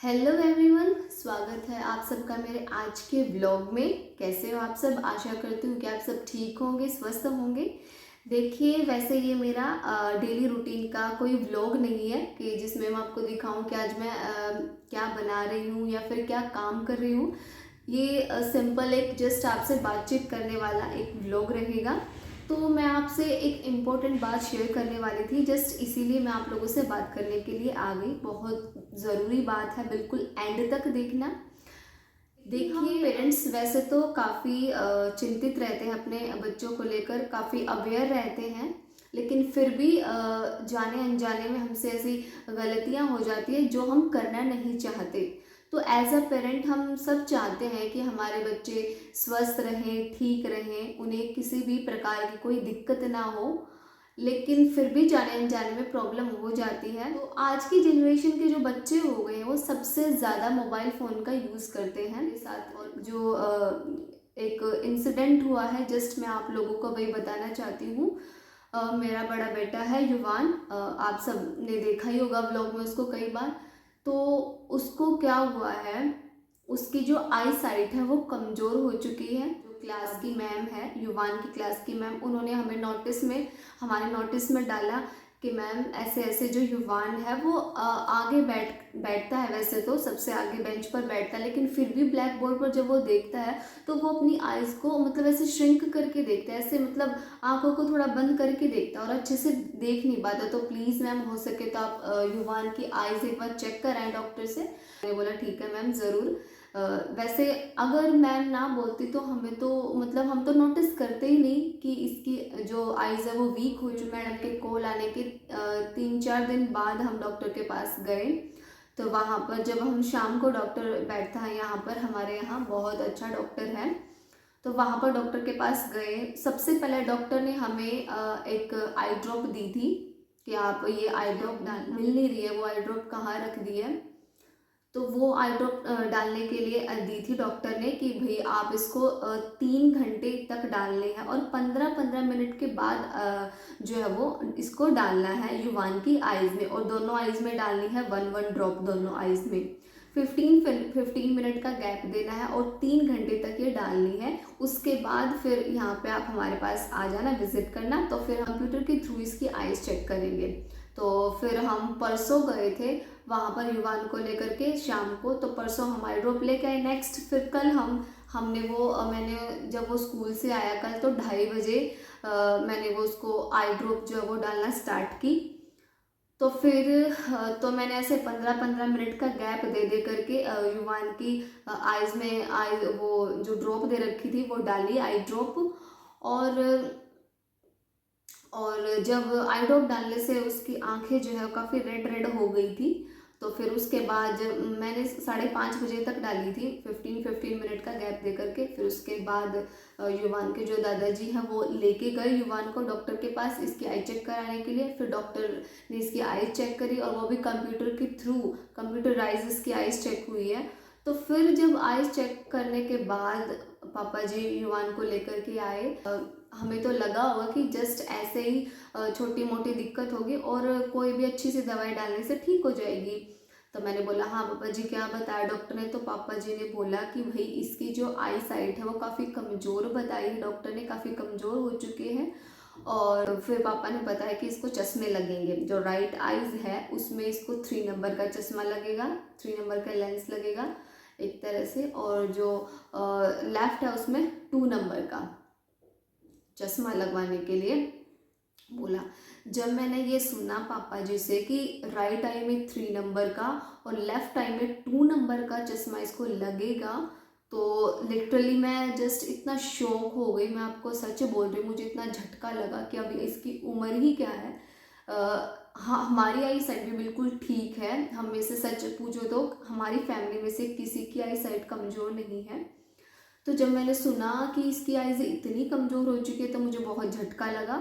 Hello everyone, स्वागत है आप सबका मेरे आज के व्लॉग में। कैसे हो आप सब? आशा करती हूँ कि आप सब ठीक होंगे, स्वस्थ होंगे। देखिए, वैसे ये मेरा डेली रूटीन का कोई व्लॉग नहीं है कि जिसमें मैं आपको दिखाऊं कि आज मैं क्या बना रही हूँ या फिर क्या काम कर रही हूँ। ये सिंपल एक जस्ट आपसे बातचीत करने वाला एक व्लॉग रहेगा। तो मैं आपसे एक इम्पोर्टेंट बात शेयर करने वाली थी, जस्ट इसीलिए मैं आप लोगों से बात करने के लिए आ गई। बहुत ज़रूरी बात है, बिल्कुल एंड तक देखना। देखिए, पेरेंट्स वैसे तो काफ़ी चिंतित रहते हैं अपने बच्चों को लेकर, काफ़ी अवेयर रहते हैं, लेकिन फिर भी जाने अनजाने में हमसे ऐसी गलतियां हो जाती है जो हम करना नहीं चाहते। तो एज अ पेरेंट हम सब चाहते हैं कि हमारे बच्चे स्वस्थ रहें, ठीक रहें, उन्हें किसी भी प्रकार की कोई दिक्कत ना हो, लेकिन फिर भी जाने अनजाने में प्रॉब्लम हो जाती है। तो आज की जनरेशन के जो बच्चे हो गए हैं वो सबसे ज़्यादा मोबाइल फ़ोन का यूज़ करते हैं। मेरे साथ और जो एक इंसिडेंट हुआ है, जस्ट मैं आप लोगों को वही बताना चाहती हूँ। मेरा बड़ा बेटा है युवान, आप सब ने देखा ही होगा व्लॉग में उसको कई बार। तो उसको क्या हुआ है, उसकी जो आई साइट है वो कमज़ोर हो चुकी है। जो क्लास की मैम है, युवान की क्लास की मैम, उन्होंने हमारे नोटिस में डाला कि मैम ऐसे ऐसे जो युवान है वो आगे बैठता है, वैसे तो सबसे आगे बेंच पर बैठता है, लेकिन फिर भी ब्लैक बोर्ड पर जब वो देखता है तो वो अपनी आइज़ को मतलब ऐसे श्रिंक करके देखता है, ऐसे मतलब आंखों को थोड़ा बंद करके देखता है और अच्छे से देख नहीं पाता। तो प्लीज़ मैम, हो सके तो आप युवान की आइज़ एक बार चेक कराएं डॉक्टर से। मैंने बोला ठीक है मैम, ज़रूर। वैसे अगर मैम ना बोलती तो हमें तो मतलब हम तो नोटिस करते ही नहीं कि इसकी जो आइज़ है वो वीक हो चुकी। मैडम के कॉल आने के 3-4 दिन बाद हम डॉक्टर के पास गए। तो वहाँ पर जब हम शाम को, डॉक्टर बैठता है यहाँ पर, हमारे यहाँ बहुत अच्छा डॉक्टर है, तो वहाँ पर डॉक्टर के पास गए। सबसे पहले डॉक्टर ने हमें एक आई ड्रॉप दी थी कि आप ये आई ड्रॉप मिल नहीं रही है, वो आई ड्रॉप कहाँ रख दी है। तो वो आई ड्रॉप डालने के लिए दी थी डॉक्टर ने कि भाई आप इसको 3 घंटे तक डालने हैं और 15-15 मिनट के बाद जो है वो इसको डालना है युवान की आइज़ में, और दोनों आइज़ में डालनी है 1-1 ड्रॉप दोनों आइज़ में। 15-15 मिनट का गैप देना है और 3 घंटे तक ये डालनी है। उसके बाद फिर यहाँ पे आप हमारे पास आ जाना, विजिट करना, तो फिर कंप्यूटर के थ्रू इसकी आइज़ चेक करेंगे। तो फिर हम परसों गए थे वहाँ पर युवान को लेकर के शाम को। तो परसों हम आई ड्रॉप लेके आए। नेक्स्ट फिर कल हमने वो मैंने जब वो स्कूल से आया कल, तो 2:30 बजे मैंने वो उसको आई ड्रॉप जो है वो डालना स्टार्ट की। तो फिर तो मैंने ऐसे 15-15 मिनट का गैप दे दे करके युवान की आइज़ में आई वो जो ड्रॉप दे रखी थी वो डाली आई ड्रॉप। और जब आई ड्रॉप डालने से उसकी आंखें जो है काफ़ी रेड रेड हो गई थी। तो फिर उसके बाद जब मैंने 5:30 बजे तक डाली थी, 15-15 मिनट का गैप दे करके। फिर उसके बाद युवान के जो दादाजी हैं वो लेके गए युवान को डॉक्टर के पास इसकी आई चेक कराने के लिए। फिर डॉक्टर ने इसकी आई चेक करी और वो भी कंप्यूटर के थ्रू, कंप्यूटराइज इसकी आईज चेक हुई है। तो फिर जब आईज चेक करने के बाद पापा जी युवान को लेकर के आए, हमें तो लगा होगा कि जस्ट ऐसे ही छोटी मोटी दिक्कत होगी और कोई भी अच्छी सी दवाई डालने से ठीक हो जाएगी। तो मैंने बोला हाँ पापा जी, क्या बताया डॉक्टर ने? तो पापा जी ने बोला कि भाई इसकी जो आई साइट है वो काफ़ी कमज़ोर बताई है डॉक्टर ने, काफ़ी कमज़ोर हो चुके हैं। और फिर पापा ने बताया कि इसको चश्मे लगेंगे। जो राइट आइज़ है उसमें इसको 3 नंबर का चश्मा लगेगा, 3 नंबर का लेंस लगेगा एक तरह से, और जो लेफ्ट है उसमें 2 नंबर का चश्मा लगवाने के लिए बोला। जब मैंने ये सुना पापा जी से कि राइट आई में 3 नंबर का और लेफ्ट आई में 2 नंबर का चश्मा इसको लगेगा, तो लिटरली मैं जस्ट इतना शॉक हो गई। मैं आपको सच बोल रही हूँ, मुझे इतना झटका लगा कि अभी इसकी उम्र ही क्या है। हाँ, हमारी आई साइड भी बिल्कुल ठीक है। हम में से सच पूछो तो हमारी फैमिली में से किसी की आई साइड कमज़ोर नहीं है। तो जब मैंने सुना कि इसकी आइज़ इतनी कमज़ोर हो चुकी है तो मुझे बहुत झटका लगा।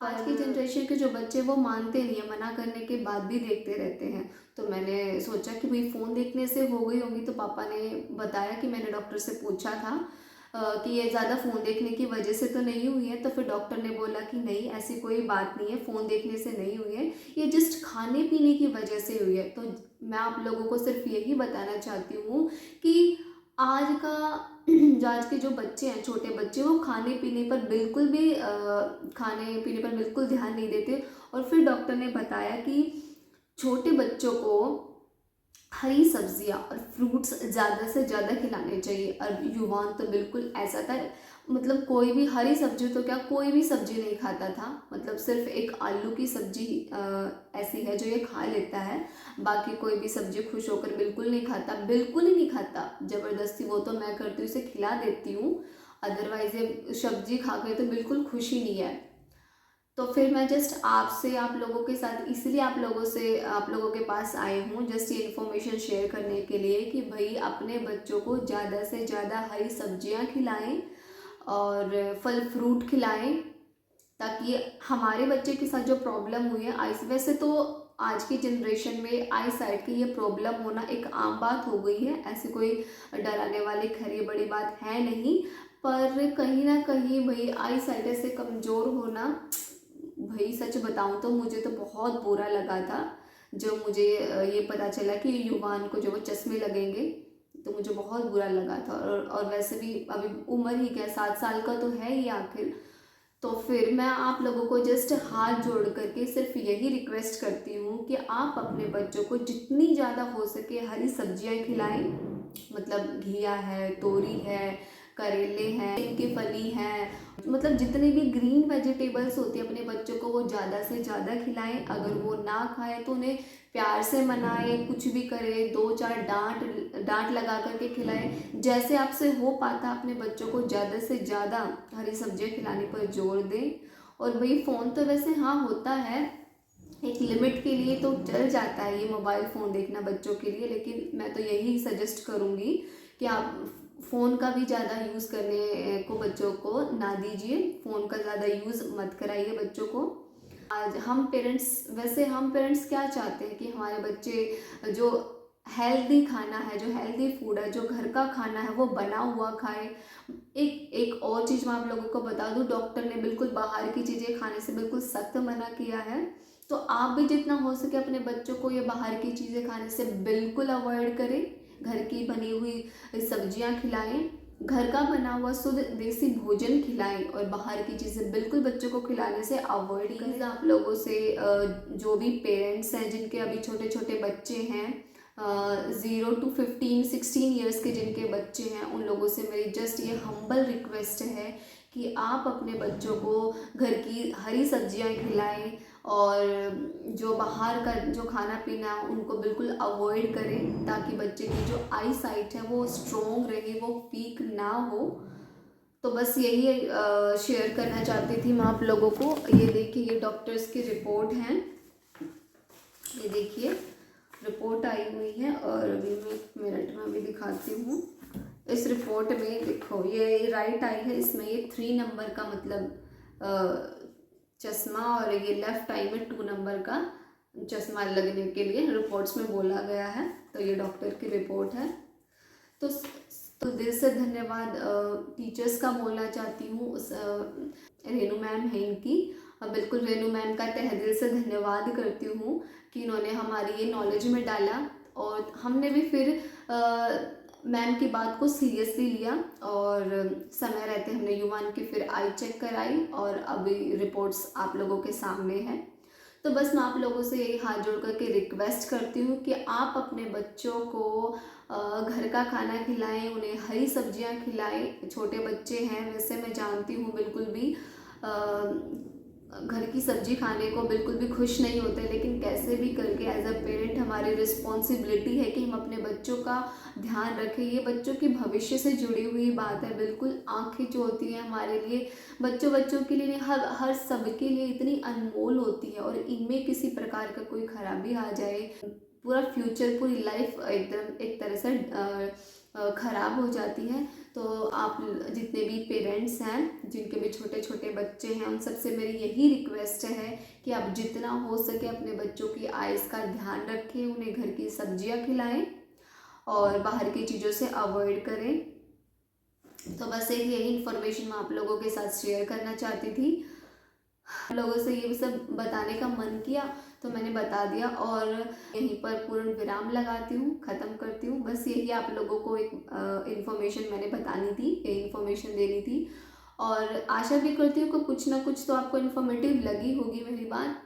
आज की जनरेशन के जो बच्चे वो मानते नहीं है, मना करने के बाद भी देखते रहते हैं। तो मैंने सोचा कि भाई फ़ोन देखने से हो गई होंगी, तो पापा ने बताया कि मैंने डॉक्टर से पूछा था कि ये ज़्यादा फ़ोन देखने की वजह से तो नहीं हुई है। तो फिर डॉक्टर ने बोला कि नहीं, ऐसी कोई बात नहीं है, फ़ोन देखने से नहीं हुई है, ये जस्ट खाने पीने की वजह से हुई है। तो मैं आप लोगों को सिर्फ यही बताना चाहती हूँ कि आज का जो आज के जो बच्चे हैं, छोटे बच्चे, वो खाने पीने पर बिल्कुल भी खाने पीने पर बिल्कुल ध्यान नहीं देते। और फिर डॉक्टर ने बताया कि छोटे बच्चों को हरी सब्जियां और फ्रूट्स ज़्यादा से ज़्यादा खिलाने चाहिए। और युवान तो बिल्कुल ऐसा था, मतलब कोई भी हरी सब्जी, तो क्या कोई भी सब्जी नहीं खाता था, मतलब सिर्फ एक आलू की सब्जी ऐसी है जो ये खा लेता है, बाकी कोई भी सब्जी खुश होकर बिल्कुल नहीं खाता, बिल्कुल ही नहीं खाता। ज़बरदस्ती वो तो मैं करती हूँ, इसे खिला देती हूँ, अदरवाइज ये सब्जी खा कर तो बिल्कुल खुश ही नहीं है। तो फिर मैं जस्ट आपसे, आप लोगों के साथ, इसलिए आप लोगों के पास आई हूँ, जस्ट ये इन्फॉर्मेशन शेयर करने के लिए कि भाई अपने बच्चों को ज़्यादा से ज़्यादा हरी सब्जियाँ खिलाएं और फल फ्रूट खिलाएं, ताकि हमारे बच्चे के साथ जो प्रॉब्लम हुई है आइस, वैसे तो आज की जनरेशन में आई साइट की ये प्रॉब्लम होना एक आम बात हो गई है, ऐसी कोई डराने वाली खरी बड़ी बात है नहीं। पर कहीं ना कहीं भाई आई साइट ऐसे कमज़ोर होना, भाई सच बताऊं तो मुझे तो बहुत बुरा लगा था जो मुझे ये पता चला कि युवान को जो वो चश्मे लगेंगे, तो मुझे बहुत बुरा लगा था। और वैसे भी अभी उम्र ही क्या, 7 साल का तो है ही आखिर। तो फिर मैं आप लोगों को जस्ट हाथ जोड़ करके सिर्फ यही रिक्वेस्ट करती हूँ कि आप अपने बच्चों को जितनी ज़्यादा हो सके हरी सब्जियाँ खिलाएं, मतलब घिया है, तोरी है, करेले हैं, इनकी फली है, मतलब जितने भी ग्रीन वेजिटेबल्स होती है अपने बच्चों को वो ज़्यादा से ज़्यादा खिलाएं। अगर वो ना खाए तो उन्हें प्यार से मनाए, कुछ भी करे, 2-4 डांट डांट लगा करके खिलाएं। जैसे आपसे हो पाता अपने बच्चों को ज़्यादा से ज़्यादा हरी सब्जियां खिलाने पर जोर दें। और भाई फ़ोन तो वैसे हाँ होता है, एक लिमिट के लिए तो चल जाता है ये मोबाइल फ़ोन देखना बच्चों के लिए, लेकिन मैं तो यही सजेस्ट करूँगी कि आप फ़ोन का भी ज़्यादा यूज़ करने को बच्चों को ना दीजिए, फ़ोन का ज़्यादा यूज़ मत कराइए बच्चों को। आज हम पेरेंट्स, वैसे हम पेरेंट्स क्या चाहते हैं कि हमारे बच्चे जो हेल्दी खाना है, जो हेल्दी फूड है, जो घर का खाना है वो बना हुआ खाए। एक एक और चीज़ मैं आप लोगों को बता दूं, डॉक्टर ने बिल्कुल बाहर की चीज़ें खाने से बिल्कुल सख्त मना किया है। तो आप भी जितना हो सके अपने बच्चों को ये बाहर की चीज़ें खाने से बिल्कुल अवॉइड करें, घर की बनी हुई सब्जियां खिलाएं, घर का बना हुआ शुद्ध देसी भोजन खिलाएं, और बाहर की चीज़ें बिल्कुल बच्चों को खिलाने से अवॉइड करें। आप लोगों से जो भी पेरेंट्स हैं जिनके अभी छोटे छोटे बच्चे हैं, 0 to 15 16 ईयर्स के जिनके बच्चे हैं, उन लोगों से मेरी जस्ट ये हम्बल रिक्वेस्ट है कि आप अपने बच्चों को घर की हरी सब्जियां खिलाएं, और जो बाहर का जो खाना पीना है उनको बिल्कुल अवॉइड करें, ताकि बच्चे की जो आई साइट है वो स्ट्रोंग रहे, वो वीक ना हो। तो बस यही शेयर करना चाहती थी मैं आप लोगों को। ये देखिए, ये डॉक्टर्स की रिपोर्ट हैं, ये देखिए रिपोर्ट आई हुई है, और अभी मैं 1 मिनट में अभी दिखाती हूँ। इस रिपोर्ट में देखो, ये राइट आई है, इसमें ये 3 नंबर का मतलब चश्मा, और ये लेफ्ट आई में 2 नंबर का चश्मा लगने के लिए रिपोर्ट्स में बोला गया है। तो ये डॉक्टर की रिपोर्ट है। तो तो दिल से धन्यवाद टीचर्स का बोलना चाहती हूँ, उस रेनू मैम है इनकी, बिल्कुल रेनू मैम का तहे दिल से धन्यवाद करती हूँ कि इन्होंने हमारी ये नॉलेज में डाला, और हमने भी फिर मैम की बात को सीरियसली लिया, और समय रहते हमने युवान की फिर आई चेक कराई, और अभी रिपोर्ट्स आप लोगों के सामने है। तो बस मैं आप लोगों से यही हाथ जोड़ करके रिक्वेस्ट करती हूँ कि आप अपने बच्चों को घर का खाना खिलाएं, उन्हें हरी सब्जियां खिलाएं। छोटे बच्चे हैं, वैसे मैं जानती हूँ बिल्कुल भी घर की सब्जी खाने को बिल्कुल भी खुश नहीं होते, लेकिन कैसे भी करके एज अ पेरेंट हमारी रिस्पॉन्सिबिलिटी है कि हम अपने बच्चों का ध्यान रखें। ये बच्चों के भविष्य से जुड़ी हुई बात है, बिल्कुल आंखें जो होती हैं हमारे लिए, बच्चों के लिए, हर सबके लिए इतनी अनमोल होती है, और इनमें किसी प्रकार का कोई खराबी आ जाए, पूरा फ्यूचर, पूरी लाइफ एकदम एक तरह से ख़राब हो जाती है। तो आप जितने भी पेरेंट्स हैं जिनके भी छोटे छोटे बच्चे हैं, उन सबसे मेरी यही रिक्वेस्ट है कि आप जितना हो सके अपने बच्चों की आइज़ का ध्यान रखें, उन्हें घर की सब्जियां खिलाएं और बाहर की चीज़ों से अवॉइड करें। तो बस एक यही इन्फॉर्मेशन मैं आप लोगों के साथ शेयर करना चाहती थी। लोगों से ये सब बताने का मन किया तो मैंने बता दिया, और यहीं पर पूर्ण विराम लगाती हूँ, ख़त्म करती हूँ। बस यही आप लोगों को एक इन्फॉर्मेशन मैंने बतानी थी, यही इन्फॉर्मेशन देनी थी, और आशा भी करती हूँ कि कुछ ना कुछ तो आपको इन्फॉर्मेटिव लगी होगी मेरी बात।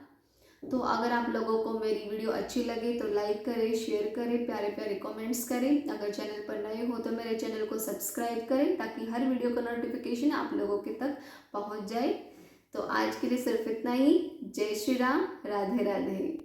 तो अगर आप लोगों को मेरी वीडियो अच्छी लगे तो लाइक करें, शेयर करें, प्यारे प्यारे कमेंट्स करें। अगर चैनल पर नए हो तो मेरे चैनल को सब्सक्राइब करें ताकि हर वीडियो का नोटिफिकेशन आप लोगों के तक पहुंच जाए। तो आज के लिए सिर्फ इतना ही। जय श्री राम, राधे राधे।